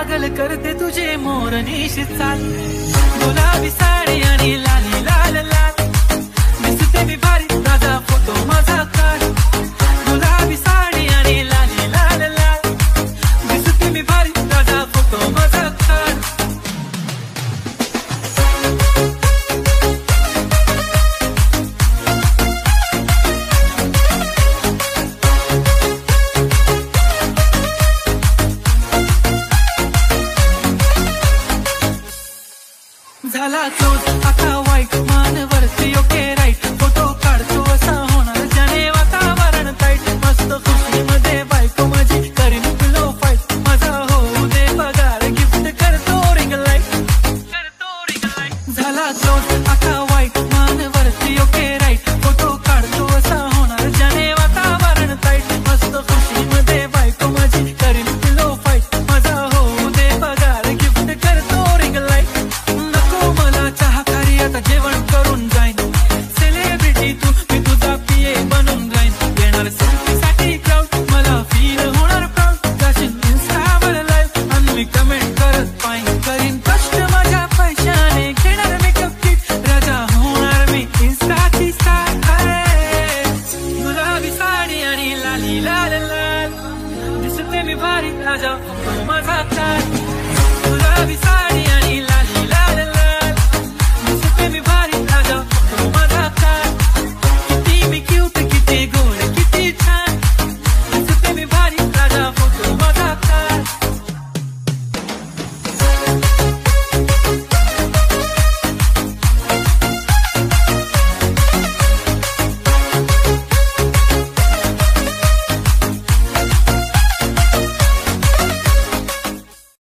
पागल करते तुझे मोरनीश चाल, गुलाबी साडी आणि लाली लाल लाल, दिसते मी भारी ताजा फोटो माझा काढ, गुलाबी साडी आणि लाली लाल लाल, दिसते मी भारी ताजा फोटो माझा काढ। झाला क्लोज आता वाईट मानवरती ओके राईट, फोटो काढतो असा होणार ज्याने वातावरण टाईट, मस्त खुशी मध्ये बायको माझी करीन पिलो फाईट, माझा होऊ दे पगार गिफ्ट करतो रिंग लाईट, झाला क्लोज